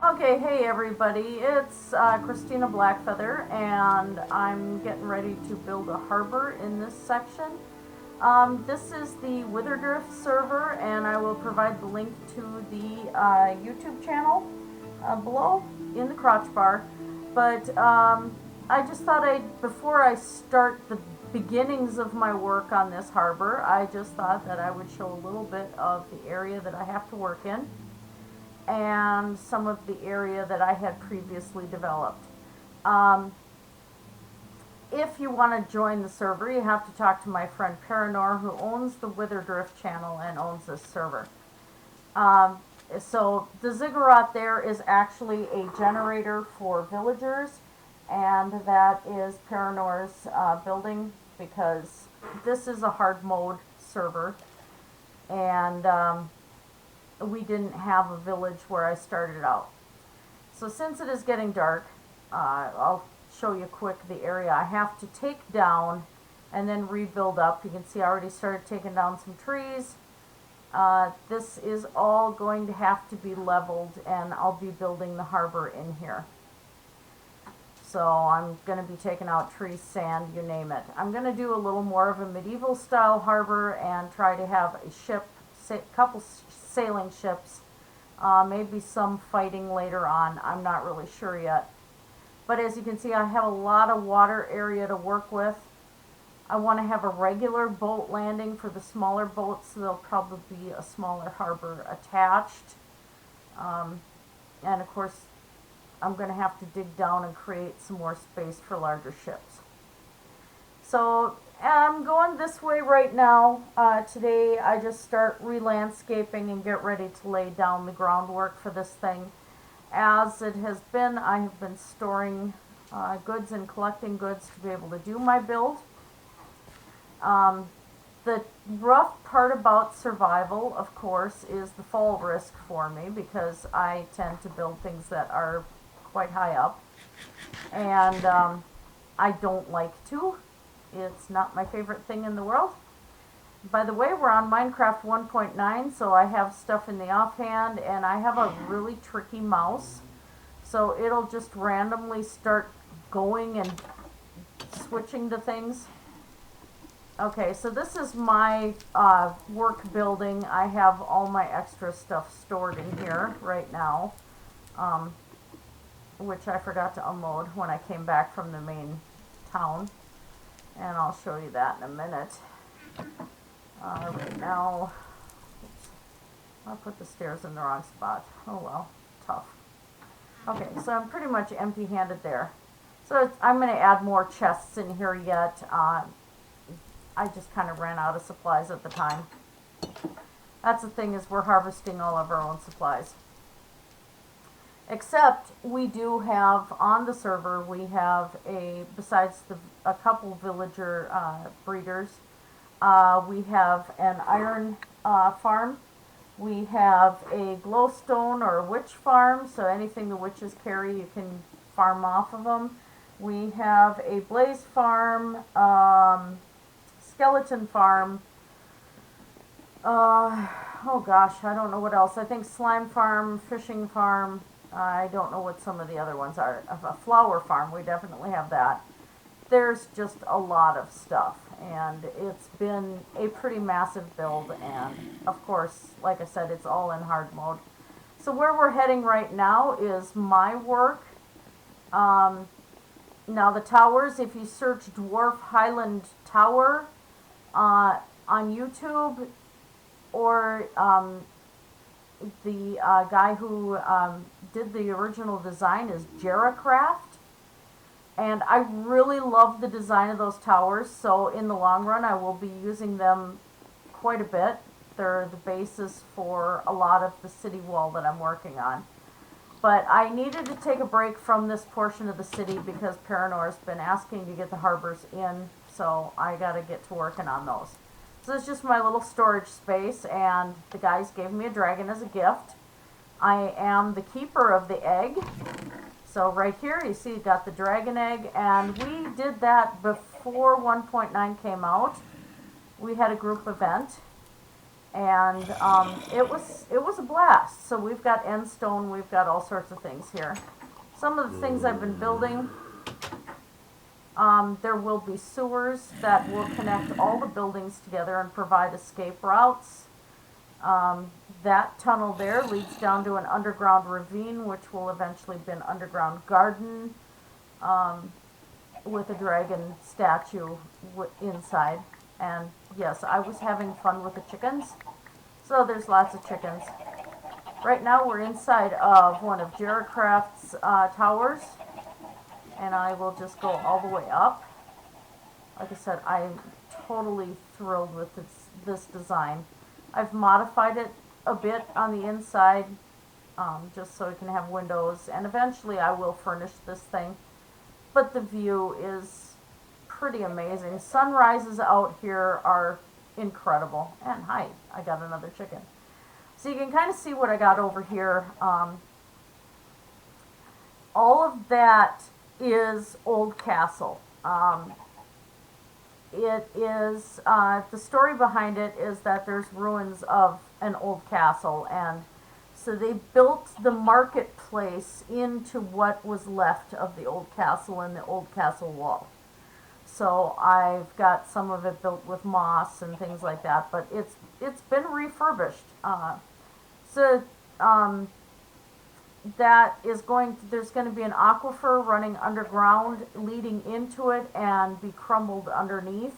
Okay, hey everybody, it's Christina Blackfeather, and I'm getting ready to build a harbor in this section. This is the Witherdriff server, and I will provide the link to the YouTube channel below in the crotch bar. But I just thought before I start the beginnings of my work on this harbor, I just thought that I would show a little bit of the area that I have to work in and some of the area that I had previously developed. Um, if you want to join the server, you have to talk to my friend Paranor, who owns the Witherdriff channel and owns this server. Um, so the ziggurat there is actually a generator for villagers, and that is Paranor's building, because this is a hard mode server, and we didn't have a village where I started out. So since it is getting dark, I'll show you quick the area I have to take down and then rebuild up. You can see I already started taking down some trees. This is all going to have to be leveled, and I'll be building the harbor in here. So I'm going to be taking out trees, sand, you name it. I'm going to do a little more of a medieval style harbor and try to have a ship, couple sailing ships, maybe some fighting later on. I'm not really sure yet. But as you can see, I have a lot of water area to work with. I want to have a regular boat landing for the smaller boats, so there'll probably be a smaller harbor attached. And of course, I'm going to have to dig down and create some more space for larger ships. So I'm going this way right now. Today I just start re-landscaping and get ready to lay down the groundwork for this thing. As it has been, I have been storing goods and collecting goods to be able to do my build. The rough part about survival, of course, is the fall risk for me, because I tend to build things that are quite high up, and I don't like to. It's not my favorite thing in the world. By the way, we're on Minecraft 1.9, so I have stuff in the offhand, and I have a really tricky mouse, so it'll just randomly start going and switching to things. Okay, so this is my work building. I have all my extra stuff stored in here right now, which I forgot to unload when I came back from the main town. And I'll show you that in a minute. Right now, oops, I'll put the stairs in the wrong spot. Oh well, tough. Okay, so I'm pretty much empty-handed there. So I'm going to add more chests in here yet. I just kind of ran out of supplies at the time. That's the thing, is we're harvesting all of our own supplies. Except we do have on the server, we have besides a couple villager breeders, we have an iron farm. We have a glowstone or witch farm, so anything the witches carry you can farm off of them. We have a blaze farm, skeleton farm, oh gosh, I don't know what else. I think slime farm, fishing farm. I don't know what some of the other ones are. A flower farm, we definitely have that. There's just a lot of stuff, and it's been a pretty massive build, and of course, like I said, it's all in hard mode. So where we're heading right now is my work. Now the towers, if you search Dwarf Highland Tower on YouTube, or the guy who did the original design is Jeracraft, and I really love the design of those towers, so in the long run I will be using them quite a bit. They're the basis for a lot of the city wall that I'm working on. But I needed to take a break from this portion of the city because Paranor's been asking to get the harbors in, so I gotta get to working on those. So it's just my little storage space, and the guys gave me a dragon as a gift. I am the keeper of the egg. So right here, you see, got the dragon egg, and we did that before 1.9 came out. We had a group event, and it was a blast. So we've got end stone, we've got all sorts of things here. Some of the things I've been building, there will be sewers that will connect all the buildings together and provide escape routes. That tunnel there leads down to an underground ravine, which will eventually be an underground garden with a dragon statue inside. And yes, I was having fun with the chickens. So there's lots of chickens. Right now we're inside of one of Jeracraft's towers. And I will just go all the way up. Like I said, I'm totally thrilled with this design. I've modified it a bit on the inside, just so it can have windows, and eventually I will furnish this thing. But the view is pretty amazing. Sunrises out here are incredible. And hi, I got another chicken. So you can kind of see what I got over here. All of that is Old Castle. It is, the story behind it is that there's ruins of an old castle, and so they built the marketplace into what was left of the old castle and the old castle wall. So I've got some of it built with moss and things like that, but it's been refurbished. So that is there's going to be an aquifer running underground leading into it and be crumbled underneath,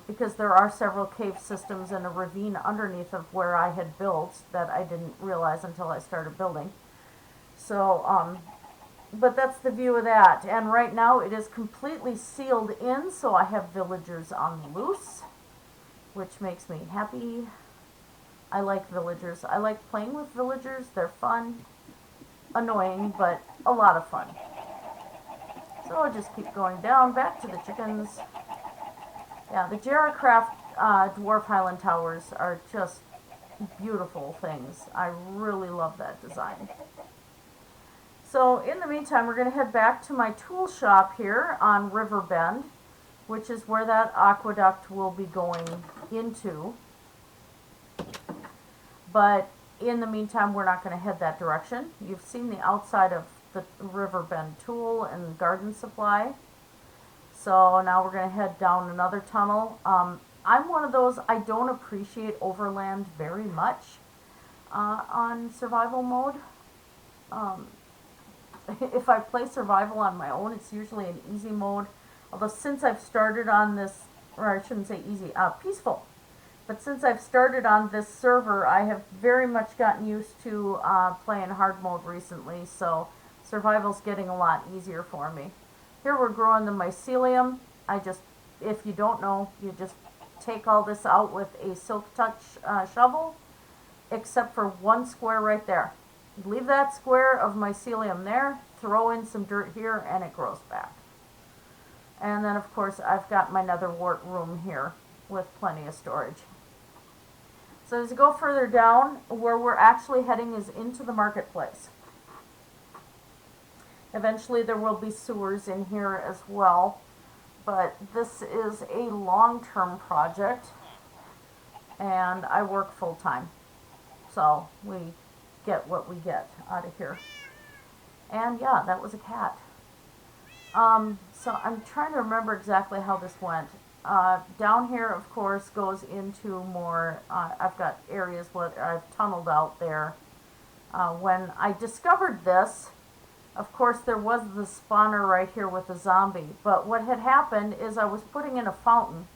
because there are several cave systems and a ravine underneath of where I had built that I didn't realize until I started building. So, but that's the view of that. And right now it is completely sealed in, so I have villagers on the loose, which makes me happy. I like villagers. I like playing with villagers. They're fun. Annoying, but a lot of fun. So I'll just keep going down, back to the chickens. Yeah, the Jeracraft Dwarf Highland Towers are just beautiful things. I really love that design. So in the meantime, we're going to head back to my tool shop here on River Bend, which is where that aqueduct will be going into. But in the meantime, we're not going to head that direction. You've seen the outside of the River Bend tool and garden supply. So now we're going to head down another tunnel. I'm one of those, I don't appreciate overland very much on survival mode. If I play survival on my own, it's usually an easy mode. Although since I've started on this, or I shouldn't say easy, peaceful. But since I've started on this server, I have very much gotten used to playing hard mode recently, so survival's getting a lot easier for me. Here we're growing the mycelium. If you don't know, you just take all this out with a Silk Touch shovel, except for one square right there. Leave that square of mycelium there, throw in some dirt here, and it grows back. And then, of course, I've got my nether wart room here with plenty of storage. So as you go further down, where we're actually heading is into the marketplace. Eventually there will be sewers in here as well, but this is a long-term project, and I work full-time. So we get what we get out of here. And yeah, that was a cat. So I'm trying to remember exactly how this went. Down here, of course, goes into more, I've got areas where I've tunneled out there. When I discovered this, of course, there was the spawner right here with the zombie. But what had happened is I was putting in a fountain.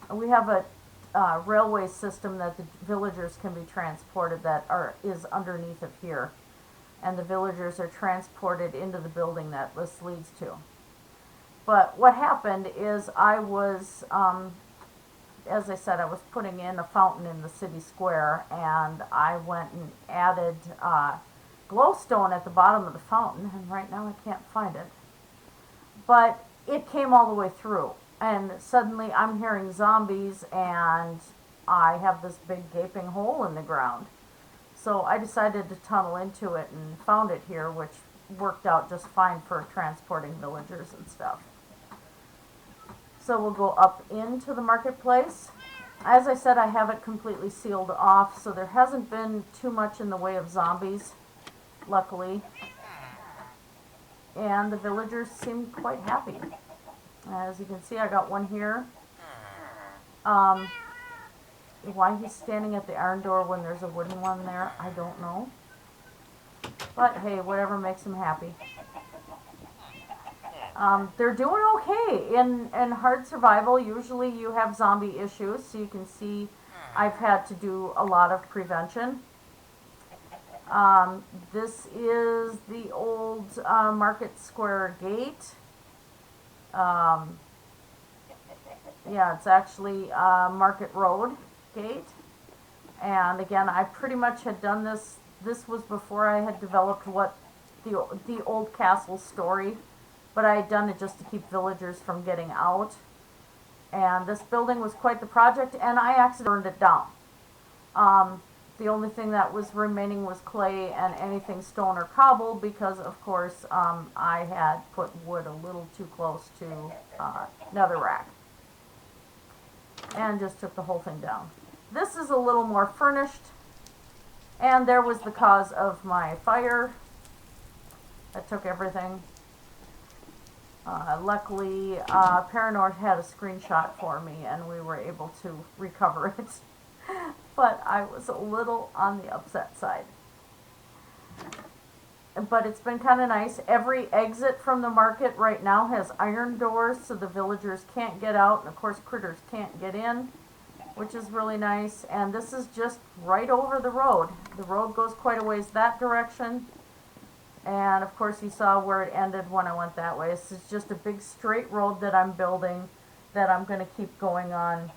We have a railway system that the villagers can be transported that is underneath of here. And the villagers are transported into the building that this leads to. But what happened is I was, as I said, I was putting in a fountain in the city square, and I went and added glowstone at the bottom of the fountain, and right now I can't find it. But it came all the way through, and suddenly I'm hearing zombies, and I have this big gaping hole in the ground. So I decided to tunnel into it and found it here, which worked out just fine for transporting villagers and stuff. So we'll go up into the marketplace. As I said, I have it completely sealed off, so there hasn't been too much in the way of zombies, luckily. And the villagers seem quite happy. As you can see, I got one here. Why he's standing at the iron door when there's a wooden one there, I don't know. But hey, whatever makes him happy. They're doing okay. In hard survival, usually you have zombie issues, so you can see I've had to do a lot of prevention. This is the old Market Square gate. Yeah, it's actually Market Road gate. And again, I pretty much had done this. This was before I had developed what the old castle story, but I had done it just to keep villagers from getting out. And this building was quite the project, and I accidentally burned it down. The only thing that was remaining was clay and anything stone or cobble because, of course, I had put wood a little too close to netherrack. And just took the whole thing down. This is a little more furnished, and there was the cause of my fire that took everything. Luckily, Paranor had a screenshot for me, and we were able to recover it. But I was a little on the upset side. But it's been kind of nice. Every exit from the market right now has iron doors, so the villagers can't get out, and of course critters can't get in, which is really nice. And this is just right over the road. The road goes quite a ways that direction. And of course you saw where it ended when I went that way. This is just a big straight road that I'm building that I'm going to keep going on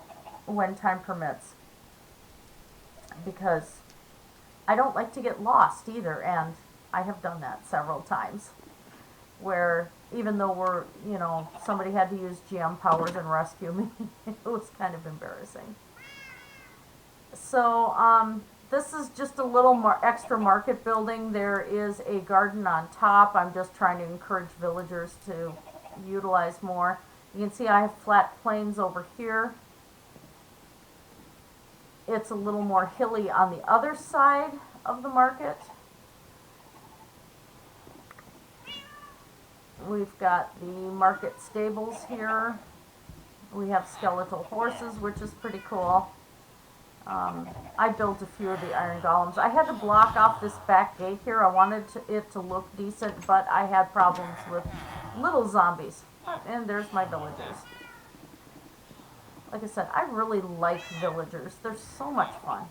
when time permits. Because I don't like to get lost either, and I have done that several times. Where even though somebody had to use GM powers and rescue me, it was kind of embarrassing. So, this is just a little more extra market building. There is a garden on top. I'm just trying to encourage villagers to utilize more. You can see I have flat plains over here. It's a little more hilly on the other side of the market. We've got the market stables here. We have skeletal horses, which is pretty cool. I built a few of the iron golems. I had to block off this back gate here. I wanted it to look decent, but I had problems with little zombies. And there's my villagers. Like I said, I really like villagers. They're so much fun.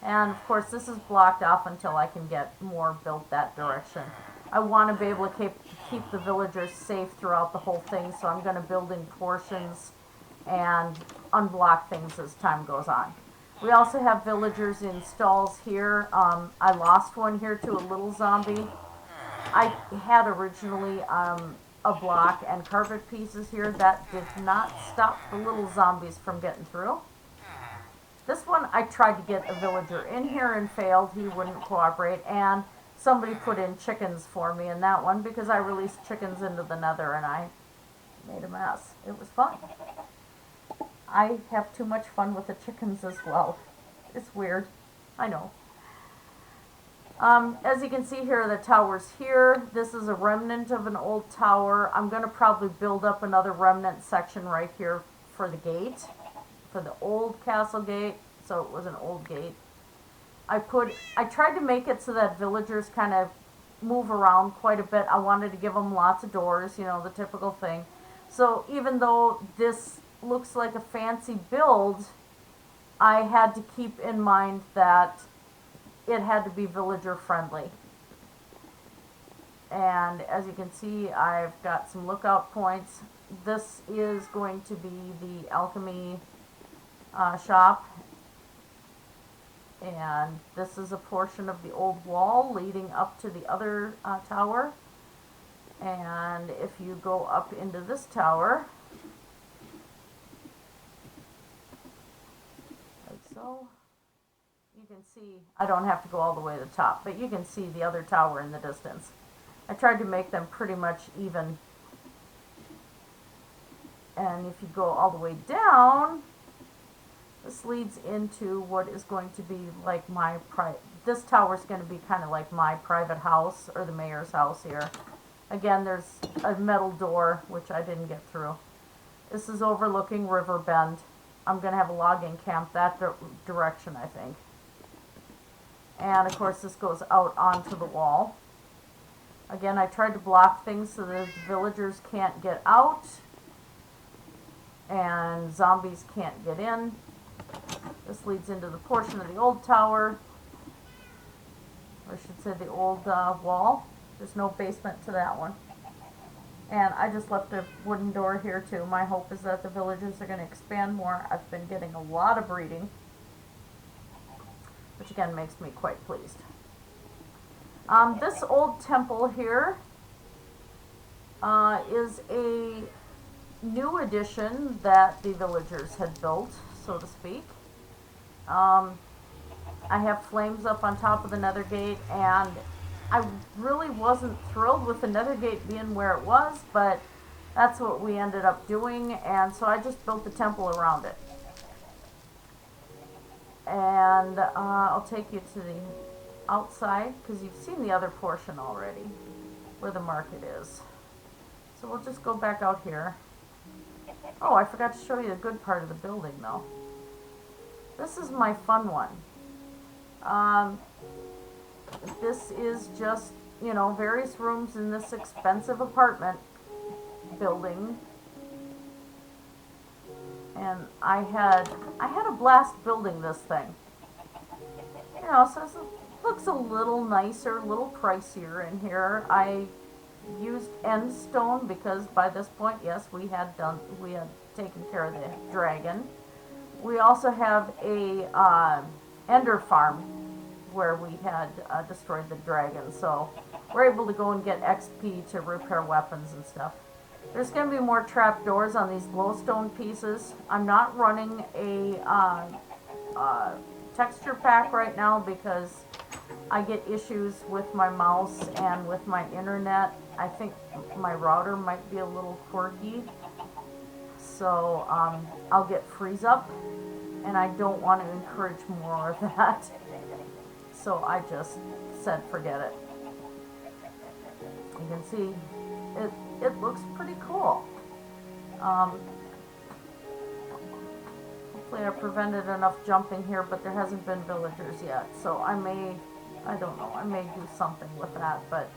And of course this is blocked off until I can get more built that direction. I want to be able to keep the villagers safe throughout the whole thing, so I'm going to build in portions and unblock things as time goes on. We also have villagers in stalls here. I lost one here to a little zombie. I had originally a block and carpet pieces here. That did not stop the little zombies from getting through. This one I tried to get a villager in here and failed. He wouldn't cooperate, and somebody put in chickens for me in that one because I released chickens into the nether and I made a mess. It was fun. I have too much fun with the chickens as well. It's weird. I know. As you can see here, the tower's here. This is a remnant of an old tower. I'm going to probably build up another remnant section right here for the gate, for the old castle gate, so it was an old gate. I tried to make it so that villagers kind of move around quite a bit. I wanted to give them lots of doors, the typical thing. So even though this looks like a fancy build, I had to keep in mind that it had to be villager friendly. And as you can see, I've got some lookout points. This is going to be the alchemy shop. And this is a portion of the old wall leading up to the other tower. And if you go up into this tower, like so, you can see, I don't have to go all the way to the top, but you can see the other tower in the distance. I tried to make them pretty much even. And if you go all the way down, this leads into what is going to be like my this tower is going to be kind of like my private house, or the mayor's house here. Again, there's a metal door, which I didn't get through. This is overlooking River Bend. I'm going to have a logging camp that direction, I think. And of course, this goes out onto the wall. Again, I tried to block things so the villagers can't get out and zombies can't get in. This leads into the portion of the old tower, or I should say the old wall. There's no basement to that one. And I just left a wooden door here too. My hope is that the villagers are going to expand more. I've been getting a lot of breeding, which again makes me quite pleased. This old temple here is a new addition that the villagers had built, so to speak. I have flames up on top of the nether gate, and I really wasn't thrilled with the nether gate being where it was, but that's what we ended up doing, and so I just built the temple around it. And I'll take you to the outside, because you've seen the other portion already, where the market is. So we'll just go back out here. Oh, I forgot to show you the good part of the building, though. This is my fun one. This is just, you know, various rooms in this expensive apartment building. And I had a blast building this thing. You know, so it looks a little nicer, a little pricier in here. I used end stone because by this point, yes, we had taken care of the dragon. We also have a ender farm where we had destroyed the dragon, so we're able to go and get XP to repair weapons and stuff. There's going to be more trapdoors on these glowstone pieces. I'm not running a texture pack right now because I get issues with my mouse and with my internet. I think my router might be a little quirky, so I'll get freeze up, and I don't want to encourage more of that. So I just said forget it. You can see it looks pretty cool. Hopefully I prevented enough jumping here, but there hasn't been villagers yet, so I don't know, I may do something with that. But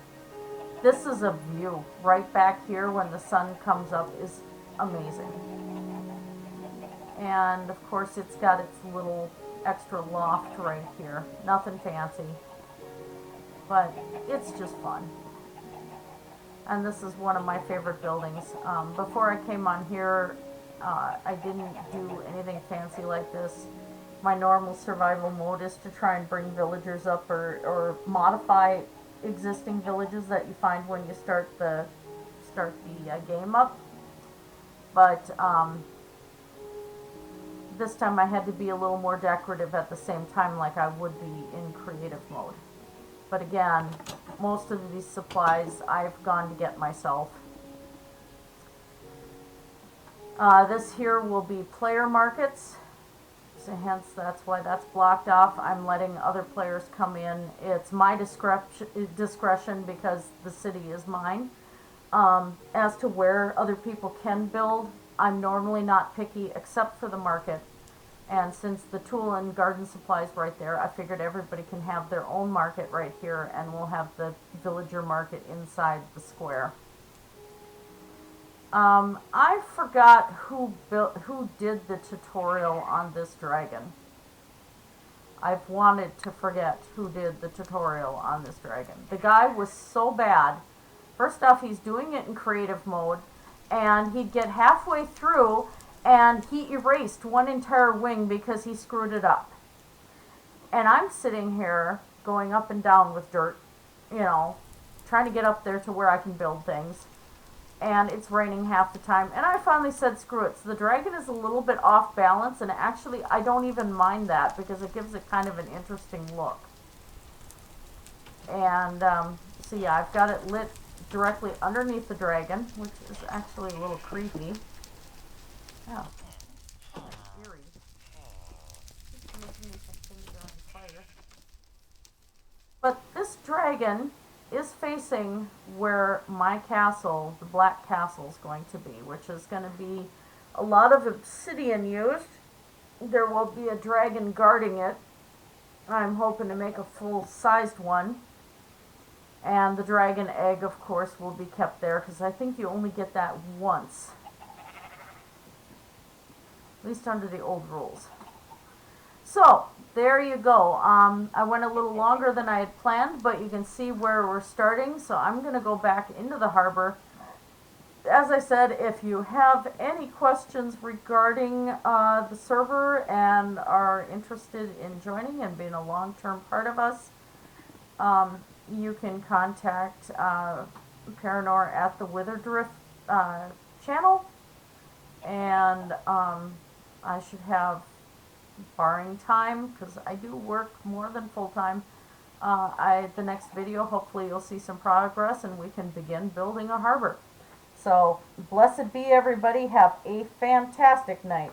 this is a view right back here when the sun comes up is amazing. And of course it's got its little extra loft right here. Nothing fancy, but it's just fun. And this is one of my favorite buildings. Before I came on here, I didn't do anything fancy like this. My normal survival mode is to try and bring villagers up or modify existing villages that you find when you start the game up. But this time I had to be a little more decorative at the same time, like I would be in creative mode. But again, most of these supplies I've gone to get myself. This here will be player markets, so hence that's why that's blocked off. I'm letting other players come in. It's my discretion because the city is mine. As to where other people can build, I'm normally not picky except for the market. And since the tool and garden supply is right there, I figured everybody can have their own market right here, and we'll have the villager market inside the square. I forgot who did the tutorial on this dragon. I've wanted to forget who did the tutorial on this dragon. The guy was so bad. First off, he's doing it in creative mode, and he'd get halfway through and he erased one entire wing because he screwed it up. And I'm sitting here going up and down with dirt, you know, trying to get up there to where I can build things. And it's raining half the time. And I finally said, screw it. So the dragon is a little bit off balance, and actually I don't even mind that because it gives it kind of an interesting look. And so yeah, I've got it lit directly underneath the dragon, which is actually a little creepy. Yeah. Eerie. Just making me some things are on fire. But this dragon is facing where my castle, the Black Castle, is going to be, which is going to be a lot of obsidian used. There will be a dragon guarding it. I'm hoping to make a full-sized one. And the dragon egg, of course, will be kept there, because I think you only get that once. At least under the old rules. So, there you go. I went a little longer than I had planned, but you can see where we're starting. So I'm going to go back into the harbor. As I said, if you have any questions regarding the server and are interested in joining and being a long-term part of us, you can contact Paranor at the Witherdriff channel, and I should have, barring time, because I do work more than full-time, the next video, hopefully you'll see some progress and we can begin building a harbor. So, blessed be everybody. Have a fantastic night.